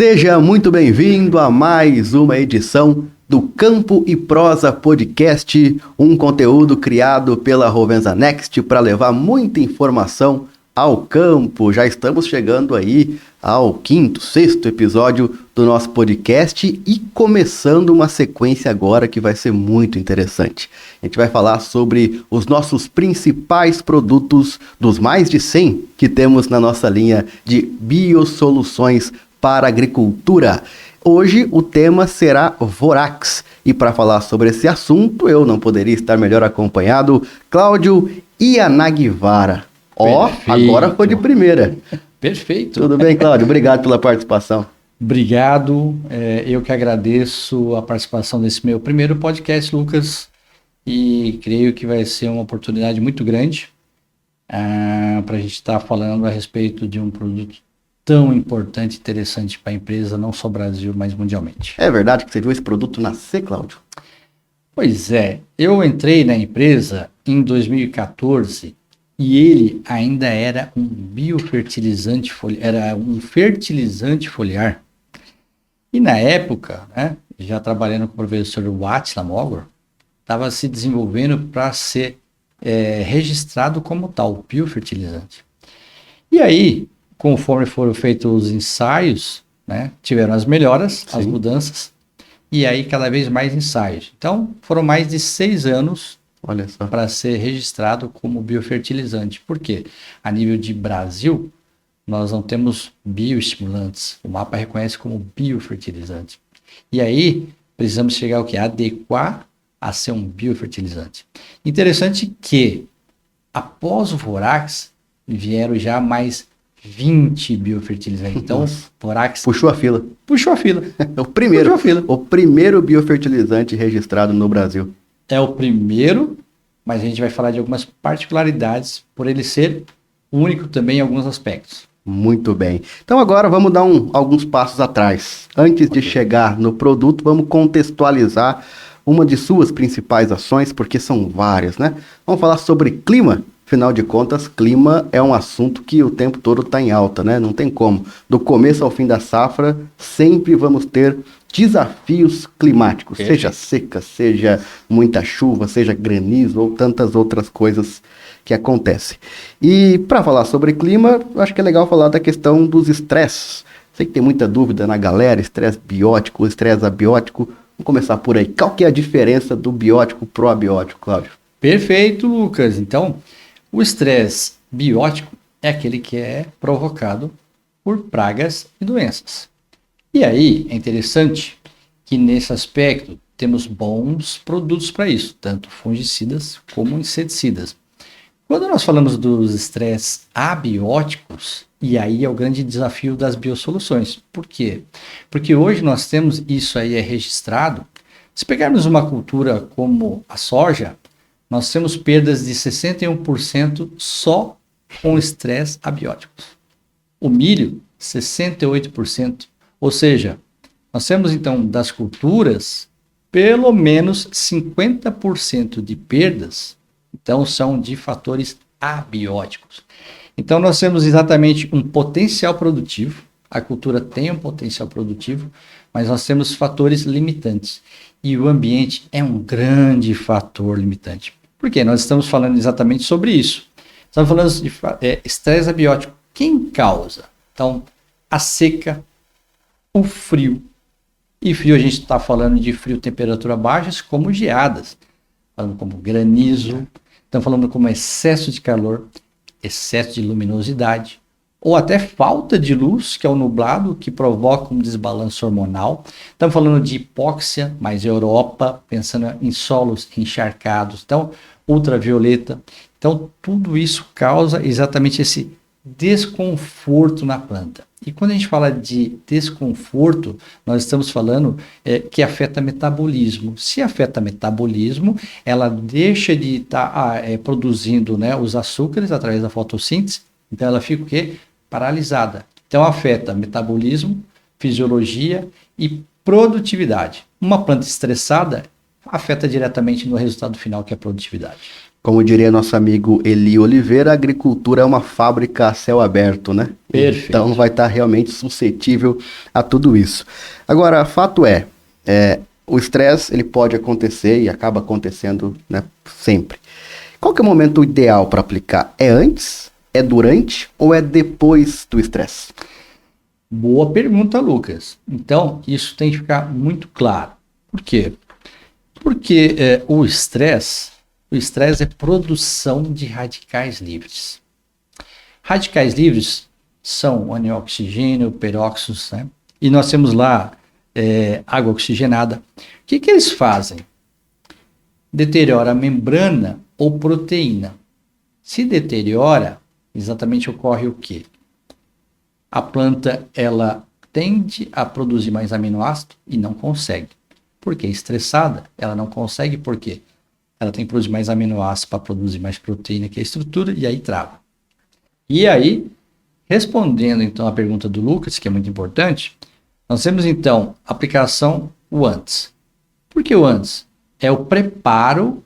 Seja muito bem-vindo a mais uma edição do Campo e Prosa Podcast, um conteúdo criado pela Rovensa Next para levar muita informação ao campo. Já estamos chegando aí ao quinto, sexto episódio do nosso podcast e começando uma sequência agora que vai ser muito interessante. A gente vai falar sobre os nossos principais produtos, dos mais de 100 que temos na nossa linha de biosoluções para a agricultura. Hoje o tema será Vorax. E para falar sobre esse assunto, eu não poderia estar melhor acompanhado, Cláudio Ianaguivara. Agora foi de primeira. Perfeito. Tudo bem, Cláudio? Obrigado pela participação. Obrigado. Eu que agradeço a participação desse meu primeiro podcast, Lucas, e creio que vai ser uma oportunidade muito grande para a gente estar falando a respeito de um produto tão importante e interessante para a empresa, não só Brasil, mas mundialmente. É verdade que você viu esse produto nascer, Cláudio? Pois é. Eu entrei na empresa em 2014 e ele ainda era um biofertilizante foliar, era um fertilizante foliar. E na época, né, já trabalhando com o professor Attila Mogor, estava se desenvolvendo para ser registrado como tal, biofertilizante. E aí, conforme foram feitos os ensaios, né, tiveram as melhoras, as mudanças, e aí cada vez mais ensaios. Então, foram mais de 6 anos para ser registrado como biofertilizante. Por quê? A nível de Brasil, nós não temos bioestimulantes. O mapa reconhece como biofertilizante. E aí, precisamos chegar ao quê? Adequar a ser um biofertilizante. Interessante que, após o Vorax, vieram já mais 20 biofertilizantes. Então, Vorax puxou a fila. Puxou a fila. O primeiro biofertilizante registrado no Brasil. É o primeiro, mas a gente vai falar de algumas particularidades por ele ser único também em alguns aspectos. Muito bem. Então agora vamos dar alguns passos atrás. Antes de chegar no produto, vamos contextualizar uma de suas principais ações, porque são várias, né? Vamos falar sobre clima. Afinal de contas, clima é um assunto que o tempo todo está em alta, né? Não tem como. Do começo ao fim da safra, sempre vamos ter desafios climáticos. Seja seca, seja muita chuva, seja granizo ou tantas outras coisas que acontecem. E para falar sobre clima, acho que é legal falar da questão dos estresses. Sei que tem muita dúvida na galera, estresse biótico, estresse abiótico. Vamos começar por aí. Qual que é a diferença do biótico pro abiótico, Cláudio? Perfeito, Lucas. Então, o estresse biótico é aquele que é provocado por pragas e doenças. E aí, é interessante que nesse aspecto temos bons produtos para isso, tanto fungicidas como inseticidas. Quando nós falamos dos estresses abióticos, e aí é o grande desafio das biosoluções. Por quê? Porque hoje nós temos, isso aí é registrado, se pegarmos uma cultura como a soja, nós temos perdas de 61% só com estresse abióticos. O milho, 68%. Ou seja, nós temos então das culturas, pelo menos 50% de perdas, então são de fatores abióticos. Então nós temos exatamente um potencial produtivo, a cultura tem um potencial produtivo, mas nós temos fatores limitantes. E o ambiente é um grande fator limitante. Por quê? Nós estamos falando exatamente sobre isso. Estamos falando de estresse abiótico. Quem causa? Então, a seca, o frio. E frio a gente está falando de frio, temperatura baixas, como geadas. Falando como granizo. Estamos falando como excesso de calor, excesso de luminosidade. Ou até falta de luz, que é o nublado, que provoca um desbalanço hormonal. Estamos falando de hipóxia, mais Europa, pensando em solos encharcados. Então, ultravioleta. Então, tudo isso causa exatamente esse desconforto na planta. E quando a gente fala de desconforto, nós estamos falando que afeta metabolismo. Se afeta metabolismo, ela deixa de estar produzindo, né, os açúcares através da fotossíntese, então ela fica o quê? Paralisada. Então afeta metabolismo, fisiologia e produtividade. Uma planta estressada afeta diretamente no resultado final, que é a produtividade. Como diria nosso amigo Eli Oliveira, a agricultura é uma fábrica a céu aberto, né? Perfeito. Então vai estar realmente suscetível a tudo isso. Agora, fato o estresse ele pode acontecer e acaba acontecendo, né, sempre. Qual que é o momento ideal para aplicar? É antes, é durante ou é depois do estresse? Boa pergunta, Lucas. Então, isso tem que ficar muito claro. Por quê? Porque o estresse é produção de radicais livres. Radicais livres são o anel oxigênio, peróxidos, né? E nós temos lá água oxigenada. O que eles fazem? Deteriora a membrana ou proteína. Se deteriora, exatamente ocorre o quê? A planta ela tende a produzir mais aminoácido e não consegue. Porque estressada, ela não consegue, por quê? Ela tem que produzir mais aminoácidos para produzir mais proteína, que é a estrutura, e aí trava. E aí, respondendo então a pergunta do Lucas, que é muito importante, nós temos então a aplicação o antes. Por que o antes? É o preparo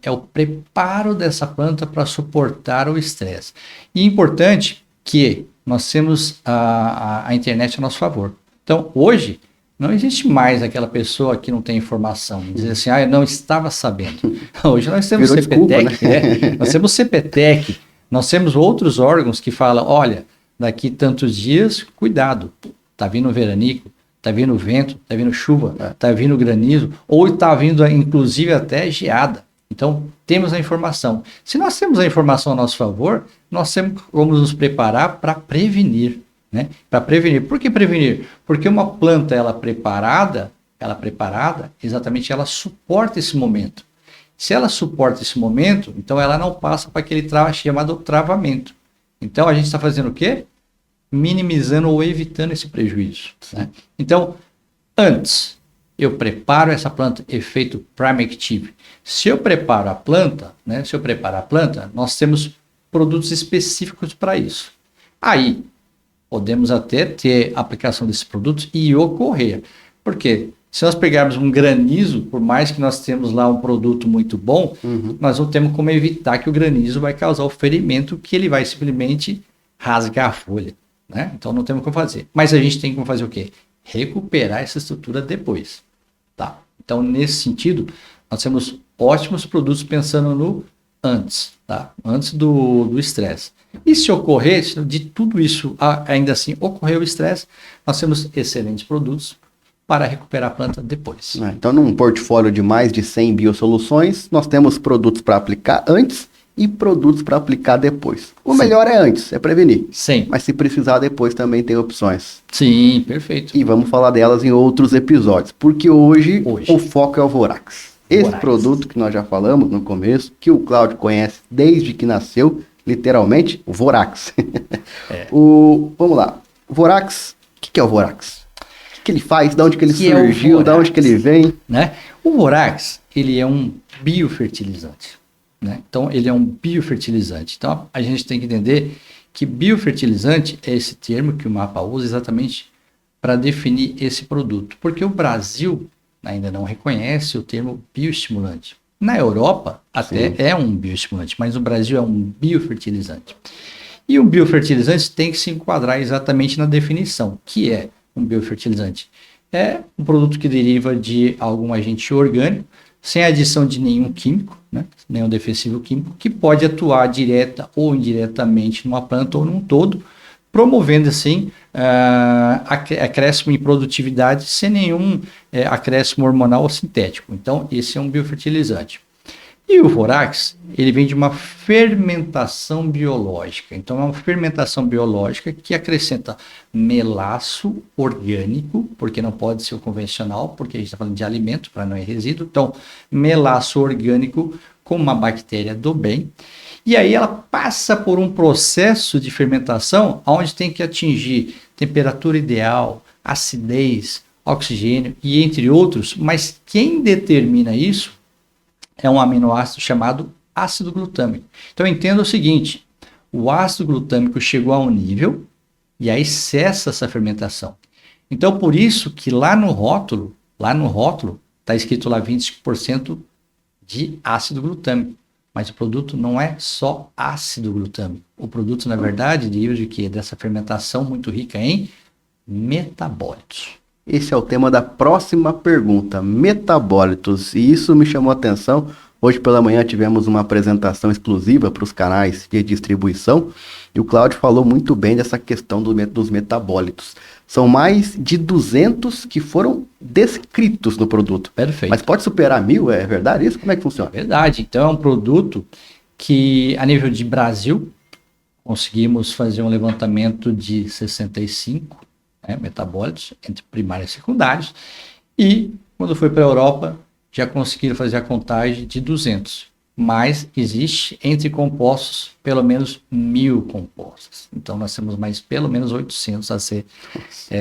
dessa planta para suportar o estresse. E é importante que nós temos a internet a nosso favor. Então, hoje, não existe mais aquela pessoa que não tem informação, dizer assim, eu não estava sabendo. Hoje nós temos Virou CPTEC, desculpa, né? nós temos CPTEC, nós temos outros órgãos que falam, olha, daqui tantos dias, cuidado, tá vindo veranico, tá vindo vento, tá vindo chuva, tá vindo granizo, ou tá vindo inclusive até geada. Então, temos a informação. Se nós temos a informação a nosso favor, nós temos como nos preparar para prevenir. Né? Para prevenir. Por que prevenir? Porque uma planta, ela preparada, exatamente ela suporta esse momento. Se ela suporta esse momento, então ela não passa para aquele chamado travamento. Então a gente está fazendo o quê? Minimizando ou evitando esse prejuízo. Né? Então, antes, eu preparo essa planta, efeito Primactive. Se eu preparo a planta, nós temos produtos específicos para isso. Aí, podemos até ter aplicação desses produtos e ocorrer. Porque se nós pegarmos um granizo, por mais que nós temos lá um produto muito bom, nós não temos como evitar que o granizo vai causar o ferimento que ele vai simplesmente rasgar a folha. Né? Então não temos como fazer. Mas a gente tem como fazer o quê? Recuperar essa estrutura depois. Tá? Então, nesse sentido, nós temos ótimos produtos pensando no antes, tá? Antes do estresse. E se ocorrer, de tudo isso, ainda assim, ocorreu o estresse, nós temos excelentes produtos para recuperar a planta depois. Então, num portfólio de mais de 100 biosoluções, nós temos produtos para aplicar antes e produtos para aplicar depois. O melhor é antes, é prevenir. Sim. Mas se precisar depois também tem opções. Sim, perfeito. E vamos falar delas em outros episódios, porque hoje o foco é o Vorax. Esse produto que nós já falamos no começo, que o Cláudio conhece desde que nasceu, literalmente, o Vorax. Vamos lá. O Vorax, o que é o Vorax? O que ele faz? De onde que ele surgiu? De onde que ele vem? Né? O Vorax, ele é um biofertilizante. Né? Então, ele é um biofertilizante. Então, a gente tem que entender que biofertilizante é esse termo que o mapa usa exatamente para definir esse produto. Porque o Brasil ainda não reconhece o termo bioestimulante. Na Europa, até é um bioestimulante, mas no Brasil é um biofertilizante. E o biofertilizante tem que se enquadrar exatamente na definição, que é um biofertilizante. É um produto que deriva de algum agente orgânico, sem adição de nenhum químico, né? Nenhum defensivo químico, que pode atuar direta ou indiretamente numa planta ou num todo, promovendo assim acréscimo em produtividade sem nenhum acréscimo hormonal ou sintético. Então, esse é um biofertilizante. E o Vorax, ele vem de uma fermentação biológica. Então, é uma fermentação biológica que acrescenta melaço orgânico, porque não pode ser o convencional, porque a gente está falando de alimento, para não ir resíduo. Então, melaço orgânico com uma bactéria do bem. E aí ela passa por um processo de fermentação onde tem que atingir temperatura ideal, acidez, oxigênio e entre outros, mas quem determina isso é um aminoácido chamado ácido glutâmico. Então entenda o seguinte, o ácido glutâmico chegou a um nível e aí cessa essa fermentação. Então por isso que lá no rótulo está escrito lá 25% de ácido glutâmico. Mas o produto não é só ácido glutâmico. O produto, na verdade, deriva de quê? Dessa fermentação muito rica em metabólitos. Esse é o tema da próxima pergunta, metabólitos. E isso me chamou a atenção. Hoje pela manhã tivemos uma apresentação exclusiva para os canais de distribuição e o Cláudio falou muito bem dessa questão dos metabólitos. São mais de 200 que foram descritos no produto. Perfeito. Mas pode superar 1.000? É verdade isso? Como é que funciona? Verdade. Então é um produto que, a nível de Brasil, conseguimos fazer um levantamento de 65 metabólitos entre primários e secundários. E quando foi para a Europa, já conseguiram fazer a contagem de 200. Mas existe entre compostos pelo menos 1.000 compostos. Então nós temos mais pelo menos 800 a ser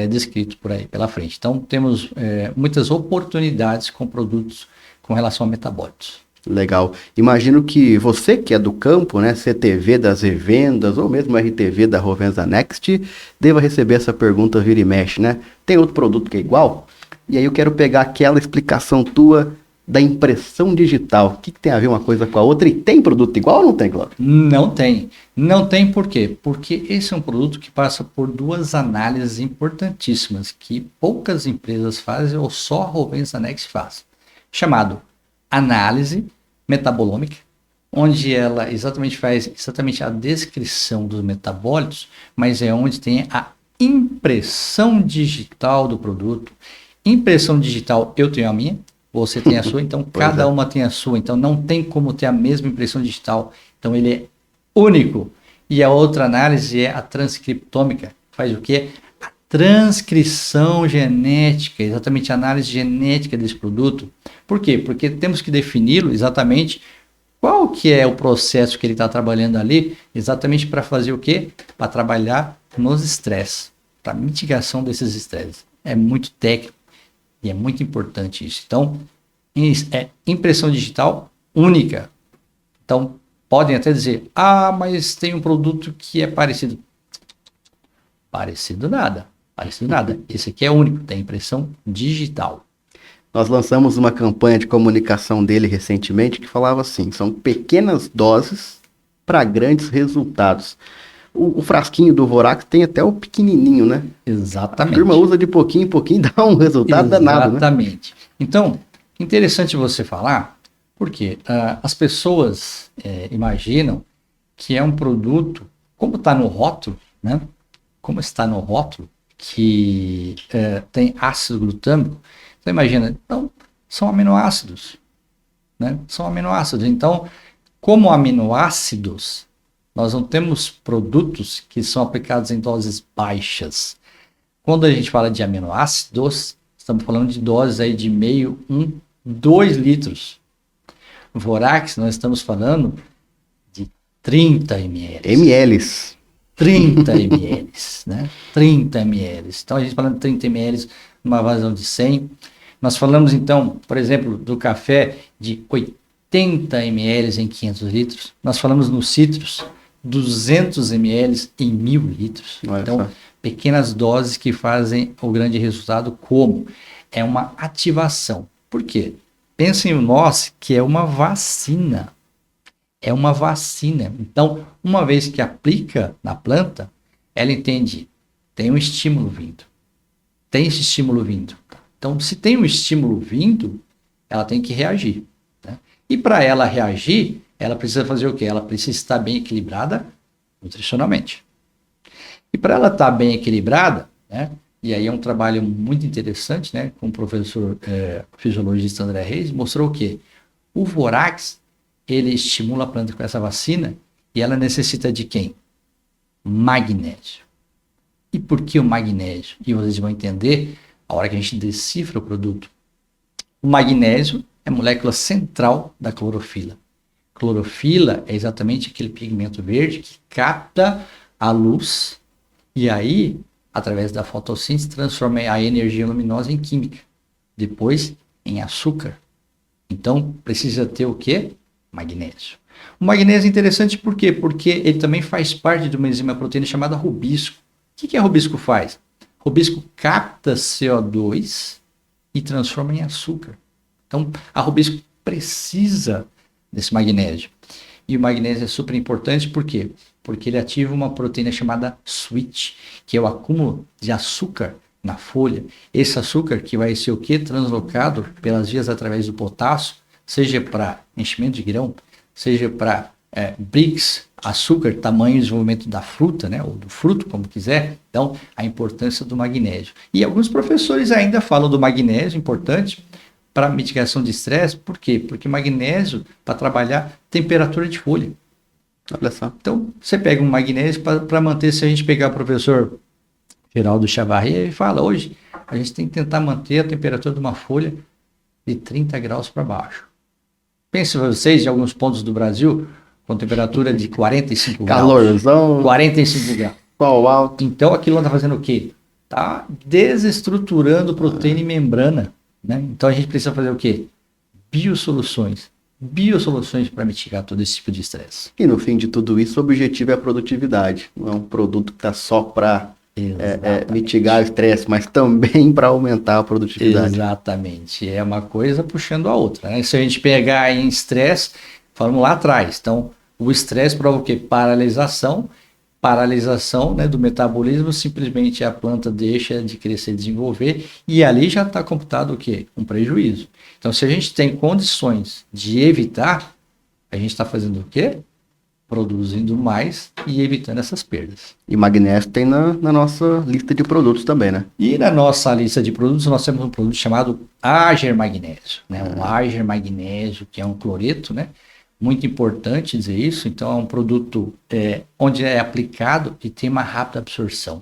descrito por aí pela frente. Então temos muitas oportunidades com produtos com relação a metabólitos. Legal. Imagino que você que é do campo, né, CTV das revendas ou mesmo RTV da Rovensa Next, deva receber essa pergunta vira e mexe, né? Tem outro produto que é igual? E aí eu quero pegar aquela explicação tua da impressão digital. O que tem a ver uma coisa com a outra? E tem produto igual ou não tem, Cláudio? Não tem. Não tem por quê? Porque esse é um produto que passa por duas análises importantíssimas que poucas empresas fazem ou só a Rovensa Next faz. Chamado análise metabolômica, onde ela exatamente faz a descrição dos metabólitos, mas é onde tem a impressão digital do produto. Impressão digital, eu tenho a minha, você tem a sua, então cada uma tem a sua, então não tem como ter a mesma impressão digital, então ele é único. E a outra análise é a transcriptômica, faz o quê? A transcrição genética, exatamente a análise genética desse produto. Por quê? Porque temos que defini-lo exatamente qual que é o processo que ele está trabalhando ali, exatamente para fazer o quê? Para trabalhar nos estresses, para mitigação desses estresses. É muito técnico e é muito importante isso. Então, é impressão digital única. Então, podem até dizer, mas tem um produto que é parecido. Parecido nada. Esse aqui é único, tem impressão digital. Nós lançamos uma campanha de comunicação dele recentemente que falava assim, são pequenas doses para grandes resultados. O frasquinho do Vorax tem até o pequenininho, né? Exatamente. A turma usa de pouquinho em pouquinho e dá um resultado danado, né? Exatamente. Então, interessante você falar, porque as pessoas imaginam que é um produto, como está no rótulo, né? Como está no rótulo, que tem ácido glutâmico, você imagina, então, são aminoácidos, né? São aminoácidos. Então, como aminoácidos, nós não temos produtos que são aplicados em doses baixas. Quando a gente fala de aminoácidos, estamos falando de doses aí de 0,5, 2 litros. Vorax, nós estamos falando de 30 ml. 30 ml, né? 30 ml. Então, a gente falando de 30 ml numa vazão de 100. Nós falamos, então, por exemplo, do café de 80 ml em 500 litros. Nós falamos no citros, 200 ml em 1.000 litros. Então, pequenas doses que fazem o grande resultado, como? É uma ativação. Por quê? Pensem em nós que é uma vacina. É uma vacina. Então, uma vez que aplica na planta, ela entende, tem um estímulo vindo. Tem esse estímulo vindo. Então, se tem um estímulo vindo, ela tem que reagir, né? E para ela reagir, ela precisa fazer o quê? Ela precisa estar bem equilibrada nutricionalmente. E para ela estar bem equilibrada, né? E aí é um trabalho muito interessante, né? Com o professor fisiologista André Reis, mostrou o quê? O Vorax, ele estimula a planta com essa vacina e ela necessita de quem? Magnésio. E por que o magnésio? E vocês vão entender a hora que a gente decifra o produto. O magnésio é a molécula central da clorofila. Clorofila é exatamente aquele pigmento verde que capta a luz e aí, através da fotossíntese, transforma a energia luminosa em química. Depois, em açúcar. Então, precisa ter o quê? Magnésio. O magnésio é interessante por quê? Porque ele também faz parte de uma enzima proteína chamada rubisco. O que a rubisco faz? Rubisco capta CO2 e transforma em açúcar. Então, a rubisco precisa desse magnésio. E o magnésio é super importante, por quê? Porque ele ativa uma proteína chamada switch, que é o acúmulo de açúcar na folha. Esse açúcar que vai ser o quê? Translocado pelas vias através do potássio, seja para enchimento de grão, seja para Brix, açúcar, tamanho e desenvolvimento da fruta, né, ou do fruto, como quiser. Então, a importância do magnésio. E alguns professores ainda falam do magnésio, importante, para mitigação de estresse. Por quê? Porque magnésio, para trabalhar temperatura de folha. Olha só. Então, você pega um magnésio para manter, se a gente pegar o professor Geraldo Chavarria, ele fala, hoje a gente tem que tentar manter a temperatura de uma folha de 30 graus para baixo. Pense vocês, em alguns pontos do Brasil, com temperatura de 45 Calorzão, graus. 45 graus. Sol alto. Então, aquilo está fazendo o quê? Está desestruturando proteína e membrana. Né? Então, a gente precisa fazer o quê? Biosoluções para mitigar todo esse tipo de estresse. E no fim de tudo isso, o objetivo é a produtividade. Não é um produto que está só para mitigar o estresse, mas também para aumentar a produtividade. Exatamente. É uma coisa puxando a outra. Né? Se a gente pegar em estresse, falamos lá atrás. Então, o estresse provoca o quê? Paralisação, né, do metabolismo, simplesmente a planta deixa de crescer e desenvolver, e ali já está computado o quê? Um prejuízo. Então, se a gente tem condições de evitar, a gente está fazendo o quê? Produzindo mais e evitando essas perdas. E magnésio tem na nossa lista de produtos também, né? E na nossa lista de produtos, nós temos um produto chamado Ager Magnésio, né? O Ager Magnésio, que é um cloreto, né? Muito importante dizer isso. Então, é um produto onde é aplicado e tem uma rápida absorção.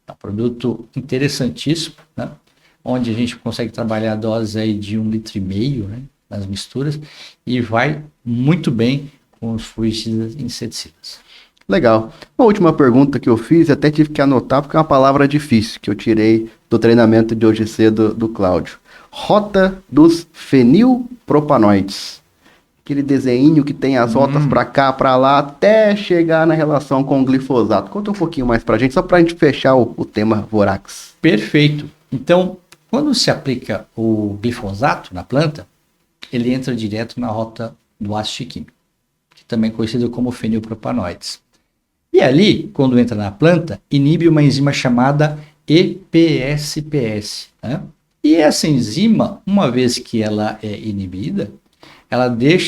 É um produto interessantíssimo, né? Onde a gente consegue trabalhar doses aí de 1,5 litro, né? Nas misturas, e vai muito bem com os fungicidas e inseticidas. Legal. Uma última pergunta que eu fiz, até tive que anotar porque é uma palavra difícil, que eu tirei do treinamento de hoje cedo do Cláudio. Rota dos fenilpropanoides. Aquele desenho que tem as rotas para cá, para lá, até chegar na relação com o glifosato. Conta um pouquinho mais para a gente, só para a gente fechar o tema Vorax. Perfeito. Então, quando se aplica o glifosato na planta, ele entra direto na rota do ácido químico, que também é conhecido como fenilpropanoides. E ali, quando entra na planta, inibe uma enzima chamada EPSPS. Né? E essa enzima, uma vez que ela é inibida,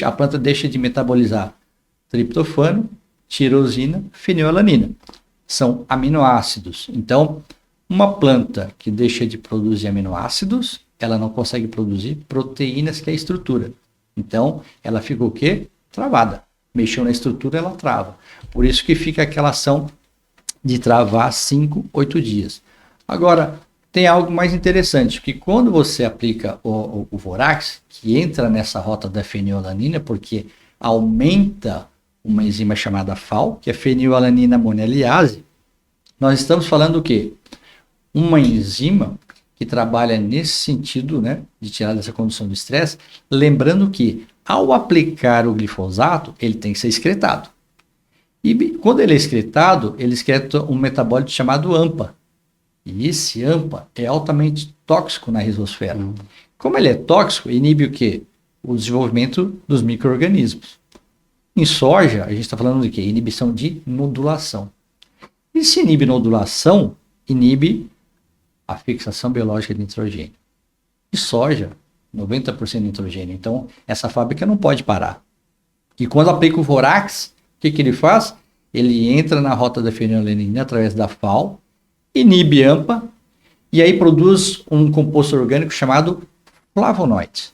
a planta deixa de metabolizar triptofano, tirosina, fenilalanina. São aminoácidos. Então, uma planta que deixa de produzir aminoácidos, ela não consegue produzir proteínas, que é a estrutura. Então, ela fica o quê? Travada. Mexeu na estrutura, ela trava. Por isso que fica aquela ação de travar 5, 8 dias. Agora, tem algo mais interessante, que quando você aplica o Vorax, que entra nessa rota da fenilalanina, porque aumenta uma enzima chamada FAL, que é fenilalanina monaliase, nós estamos falando o quê? Uma enzima que trabalha nesse sentido, né, de tirar dessa condição de estresse, lembrando que ao aplicar o glifosato, ele tem que ser excretado. E quando ele é excretado, ele excreta um metabólito chamado AMPA. E esse AMPA é altamente tóxico na rizosfera. Como ele é tóxico, inibe o quê? O desenvolvimento dos micro-organismos. Em soja, a gente está falando de quê? Inibição de nodulação. E se inibe nodulação, inibe a fixação biológica de nitrogênio. E soja, 90% de nitrogênio. Então, essa fábrica não pode parar. E quando aplica o Vorax, o que ele faz? Ele entra na rota da fenilalanina através da FAL, inibe AMPA, e aí produz um composto orgânico chamado flavonoide.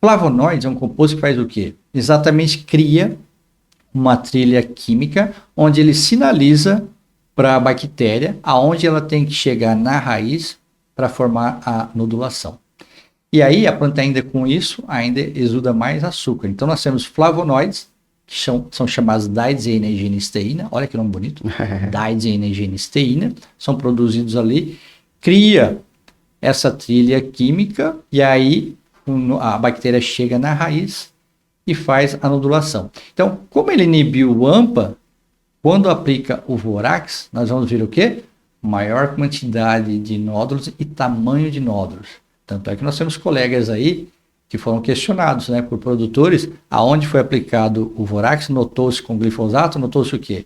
Flavonoide é um composto que faz o quê? Exatamente cria uma trilha química onde ele sinaliza para a bactéria aonde ela tem que chegar na raiz para formar a nodulação. E aí a planta ainda com isso, ainda exuda mais açúcar. Então nós temos flavonoides, que são chamados didesenegenisteína, olha que nome bonito, didesenegenisteína, são produzidos ali, cria essa trilha química e aí a bactéria chega na raiz e faz a nodulação. Então, como ele inibiu o AMPA, quando aplica o Vorax, nós vamos ver o quê? Maior quantidade de nódulos e tamanho de nódulos. Tanto é que nós temos colegas aí que foram questionados, né, por produtores, aonde foi aplicado o Vorax, notou-se com glifosato, notou-se o quê?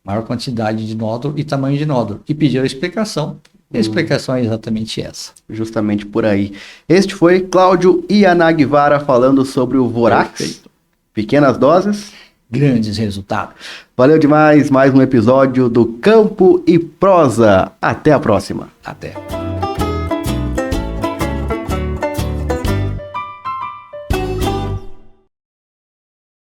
Maior quantidade de nódulo e tamanho de nódulo. E pediram a explicação. E a explicação é exatamente essa. Justamente por aí. Este foi Cláudio Yanagiwara falando sobre o Vorax. Perfeito. Pequenas doses. Grandes resultados. Valeu demais, mais um episódio do Campo e Prosa. Até a próxima. Até.